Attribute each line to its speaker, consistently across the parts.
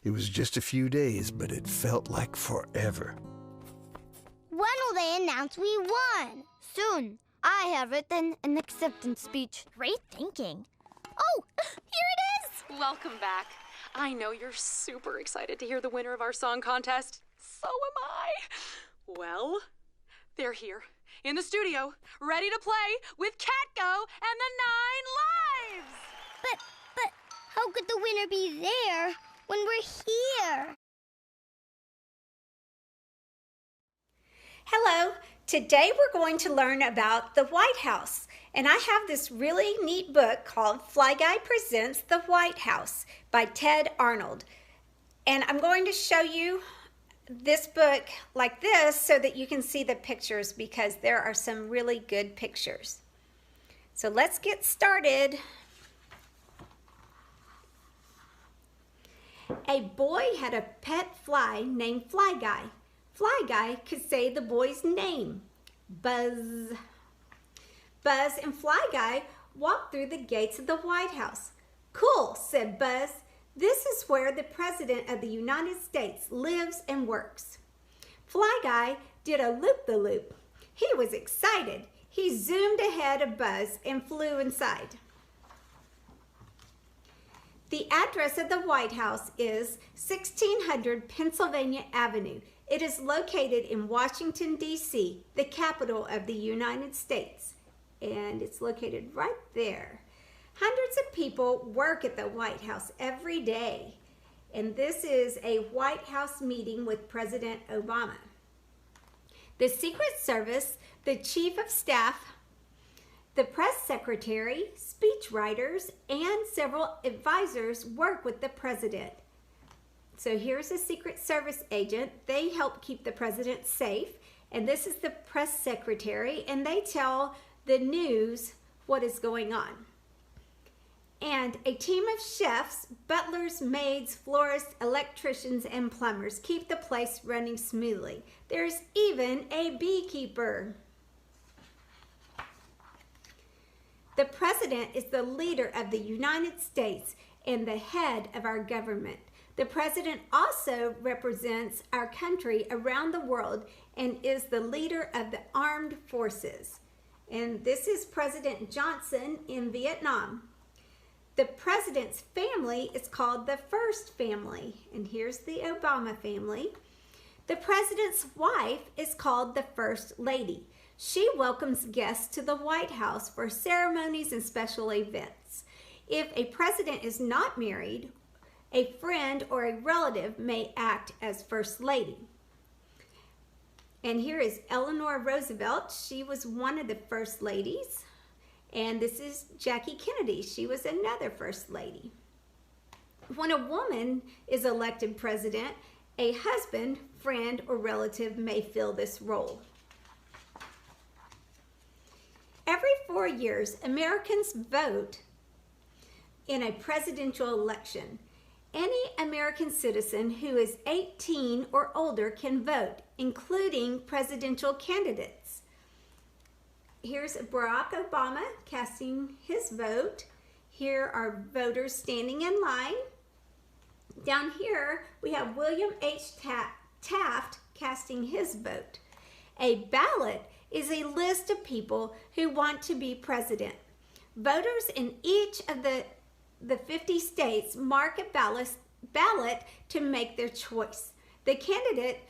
Speaker 1: It was just a few days, but it felt like forever.
Speaker 2: When will they announce we won?
Speaker 3: Soon. I have written an acceptance speech.
Speaker 2: Great thinking. Oh, here it is!
Speaker 4: Welcome back. I know you're super excited to hear the winner of our song contest. So am I. Well, they're here in the studio, ready to play with Catgo and the 9 Lives.
Speaker 2: But how could the winner be there when we're here?
Speaker 5: Hello, today we're going to learn about the White House. And I have this really neat book called Fly Guy Presents the White House by Ted Arnold. And I'm going to show you this book like this so that you can see the pictures because there are some really good pictures. So let's get started. A boy had a pet fly named Fly Guy. Fly Guy could say the boy's name, Buzz. Buzz and Fly Guy walked through the gates of the White House. "Cool," said Buzz. "This is where the President of the United States lives and works." Fly Guy did a loop-the-loop. He was excited. He zoomed ahead of Buzz and flew inside. The address of the White House is 1600 Pennsylvania Avenue. It is located in Washington, D.C., the capital of the United States. And it's located right there. Hundreds of people work at the White House every day. And this is a White House meeting with President Obama. The Secret Service, the Chief of Staff, the press secretary, speechwriters, and several advisors work with the president. So here's a Secret Service agent. They help keep the president safe. And this is the press secretary, and they tell the news what is going on. And a team of chefs, butlers, maids, florists, electricians, and plumbers keep the place running smoothly. There's even a beekeeper. The president is the leader of the United States and the head of our government. The president also represents our country around the world and is the leader of the armed forces. And this is President Johnson in Vietnam. The president's family is called the First Family. And here's the Obama family. The president's wife is called the First Lady. She welcomes guests to the White House for ceremonies and special events. If a president is not married, a friend or a relative may act as First Lady. And here is Eleanor Roosevelt. She was one of the First Ladies. And this is Jackie Kennedy. She was another First Lady. When a woman is elected president, a husband, friend, or relative may fill this role. Every 4 years, Americans vote in a presidential election. Any American citizen who is 18 or older can vote, including presidential candidates. Here's Barack Obama casting his vote. Here are voters standing in line. Down here, we have William H. Taft casting his vote. A ballot is a list of people who want to be president. Voters in each of the 50 states mark a ballot to make their choice. The candidate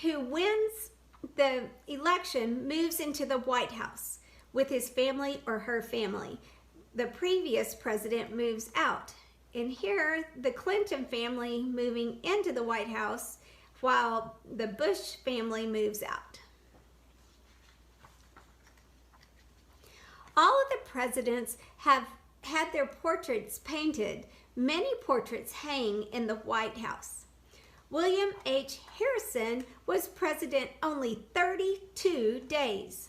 Speaker 5: who wins the election moves into the White House with his family or her family. The previous president moves out. And here, the Clinton family moving into the White House while the Bush family moves out. All of the presidents have had their portraits painted. Many portraits hang in the White House. William H. Harrison was president only 32 days.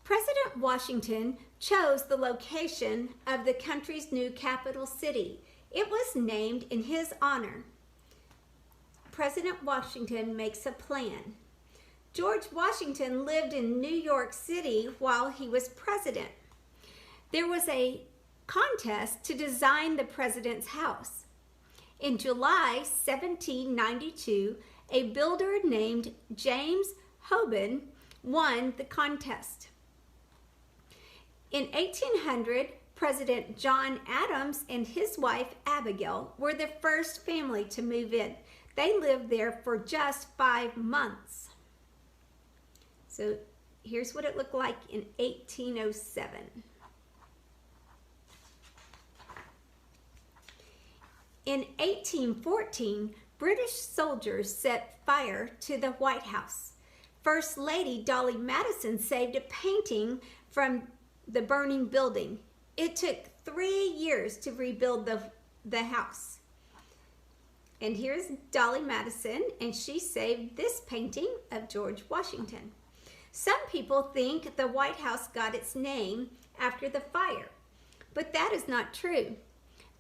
Speaker 5: President Washington chose the location of the country's new capital city. It was named in his honor. President Washington makes a plan. George Washington lived in New York City while he was president. There was a contest to design the president's house. In July 1792, a builder named James Hoban won the contest. In 1800, President John Adams and his wife Abigail were the first family to move in. They lived there for just 5 months. So here's what it looked like in 1807. In 1814, British soldiers set fire to the White House. First Lady Dolly Madison saved a painting from the burning building. It took 3 years to rebuild the house. And here's Dolly Madison, and she saved this painting of George Washington. Some people think the White House got its name after the fire, but that is not true.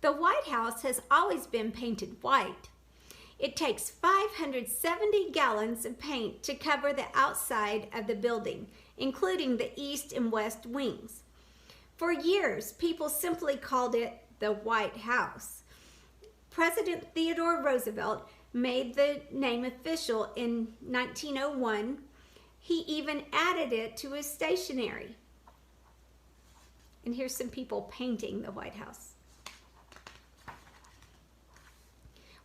Speaker 5: The White House has always been painted white. It takes 570 gallons of paint to cover the outside of the building, including the east and west wings. For years, people simply called it the White House. President Theodore Roosevelt made the name official in 1901. He even added it to his stationery. And here's some people painting the White House.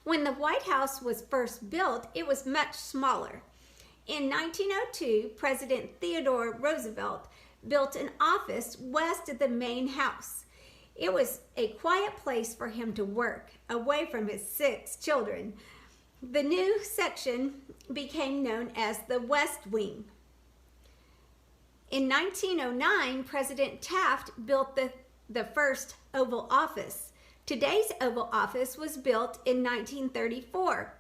Speaker 5: When the White House was first built, it was much smaller. In 1902, President Theodore Roosevelt built an office west of the main house. It was a quiet place for him to work, away from his 6 children. The new section became known as the West Wing. In 1909, President Taft built the first Oval Office. Today's Oval Office was built in 1934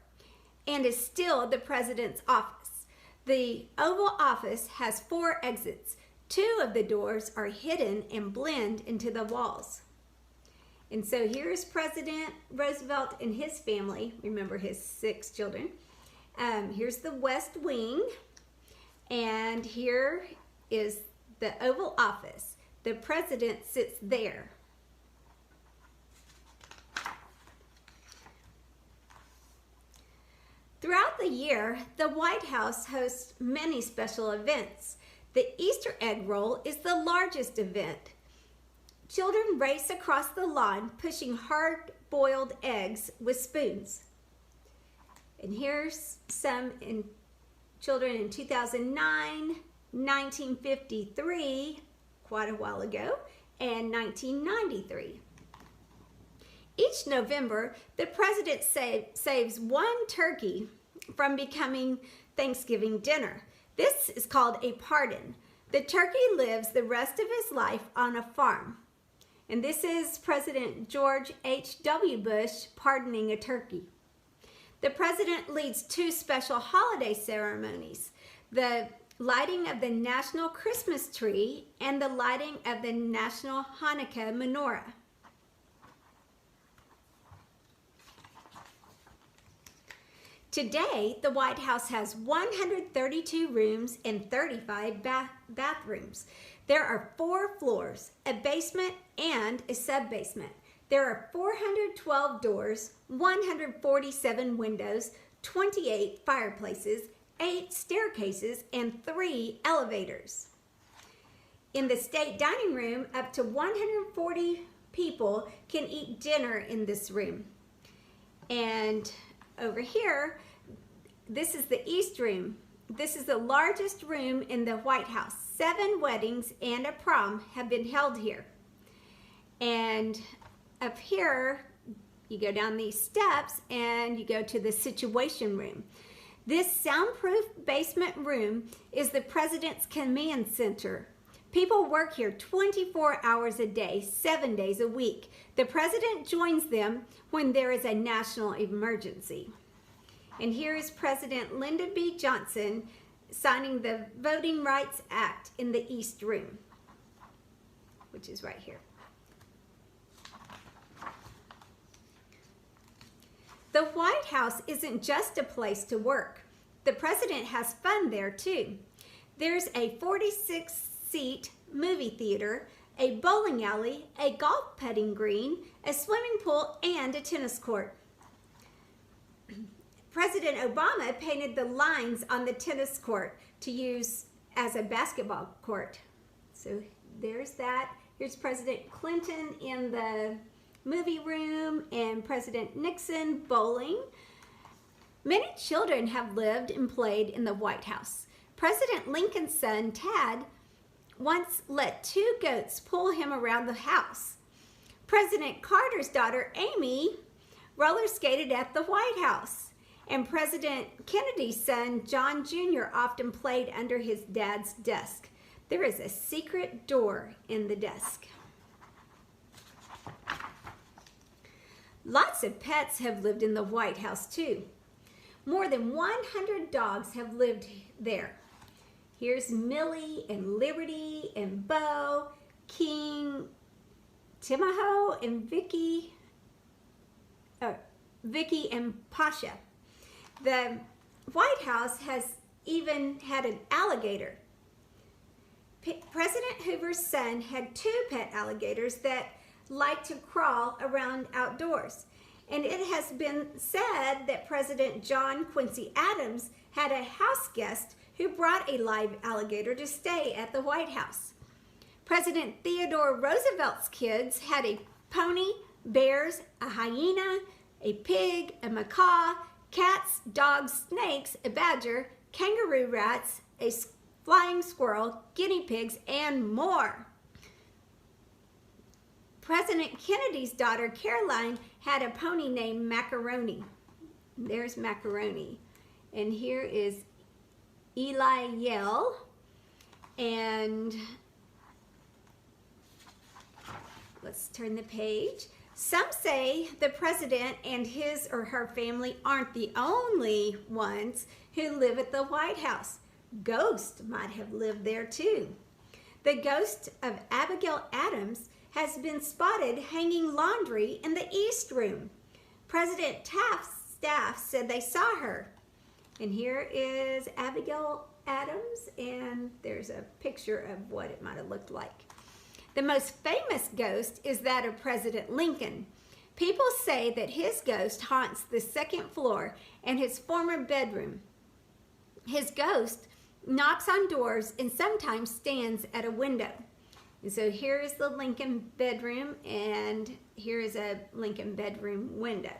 Speaker 5: and is still the president's office. The Oval Office has 4 exits. 2 of the doors are hidden and blend into the walls. And so here's President Roosevelt and his family. Remember his 6 children. Here's the West Wing, and here is the Oval Office. The president sits there. Throughout the year, the White House hosts many special events. The Easter egg roll is the largest event. Children race across the lawn pushing hard-boiled eggs with spoons. And here's some children in 2009, 1953, quite a while ago, and 1993. Each November, the president saves 1 turkey from becoming Thanksgiving dinner. This is called a pardon. The turkey lives the rest of his life on a farm. And this is President George H.W. Bush pardoning a turkey. The president leads 2 special holiday ceremonies: the lighting of the National Christmas Tree and the lighting of the National Hanukkah Menorah. Today, the White House has 132 rooms and 35 bathrooms. There are 4 floors, a basement, and a sub-basement. There are 412 doors, 147 windows, 28 fireplaces, 8 staircases, and 3 elevators. In the state dining room, up to 140 people can eat dinner in this room. And over here, this is the East Room. This is the largest room in the White House. 7 weddings and a prom have been held here. And up here, you go down these steps and you go to the Situation Room. This soundproof basement room is the President's Command Center. People work here 24 hours a day, 7 days a week. The President joins them when there is a national emergency. And here is President Lyndon B. Johnson signing the Voting Rights Act in the East Room, which is right here. The White House isn't just a place to work. The president has fun there too. There's a 46-seat movie theater, a bowling alley, a golf putting green, a swimming pool, and a tennis court. President Obama painted the lines on the tennis court to use as a basketball court. So there's that. Here's President Clinton in the movie room and President Nixon bowling. Many children have lived and played in the White House. President Lincoln's son, Tad, once let 2 goats pull him around the house. President Carter's daughter, Amy, roller skated at the White House. And President Kennedy's son, John Jr., often played under his dad's desk. There is a secret door in the desk. Lots of pets have lived in the White House, too. More than 100 dogs have lived there. Here's Millie and Liberty and Bo, King, Timahoe and Vicky and Pasha. The White House has even had an alligator. President Hoover's son had 2 pet alligators that like to crawl around outdoors. And it has been said that President John Quincy Adams had a house guest who brought a live alligator to stay at the White House. President Theodore Roosevelt's kids had a pony, bears, a hyena, a pig, a macaw, cats, dogs, snakes, a badger, kangaroo rats, a flying squirrel, guinea pigs, and more. President Kennedy's daughter, Caroline, had a pony named Macaroni. There's Macaroni. And here is Eli Yell. And let's turn the page. Some say the president and his or her family aren't the only ones who live at the White House. Ghosts might have lived there too. The ghost of Abigail Adams has been spotted hanging laundry in the East Room. President Taft's staff said they saw her. And here is Abigail Adams, and there's a picture of what it might have looked like. The most famous ghost is that of President Lincoln. People say that his ghost haunts the 2nd floor and his former bedroom. His ghost knocks on doors and sometimes stands at a window. And so here is the Lincoln bedroom, and here is a Lincoln bedroom window.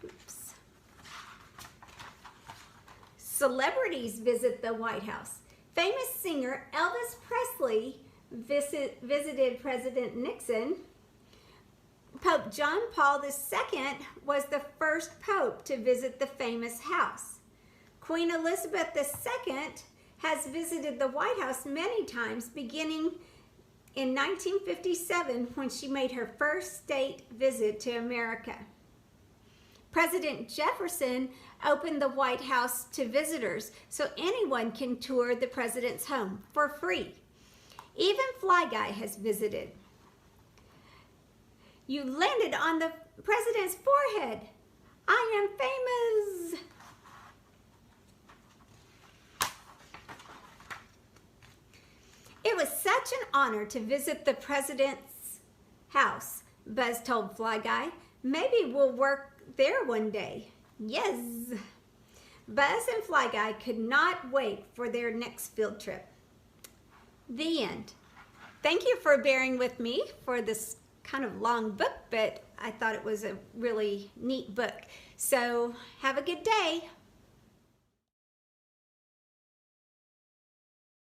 Speaker 5: Oops. Celebrities visit the White House. Famous singer Elvis Presley visited President Nixon. Pope John Paul II was the first pope to visit the famous house. Queen Elizabeth II has visited the White House many times, beginning in 1957 when she made her first state visit to America. President Jefferson opened the White House to visitors so anyone can tour the president's home for free. Even Fly Guy has visited. You landed on the president's forehead. I am famous. It was such an honor to visit the president's house, Buzz told Fly Guy. Maybe we'll work there one day. Yes. Buzz and Fly Guy could not wait for their next field trip. The end. Thank you for bearing with me for this kind of long book, but I thought it was a really neat book. So have a good day.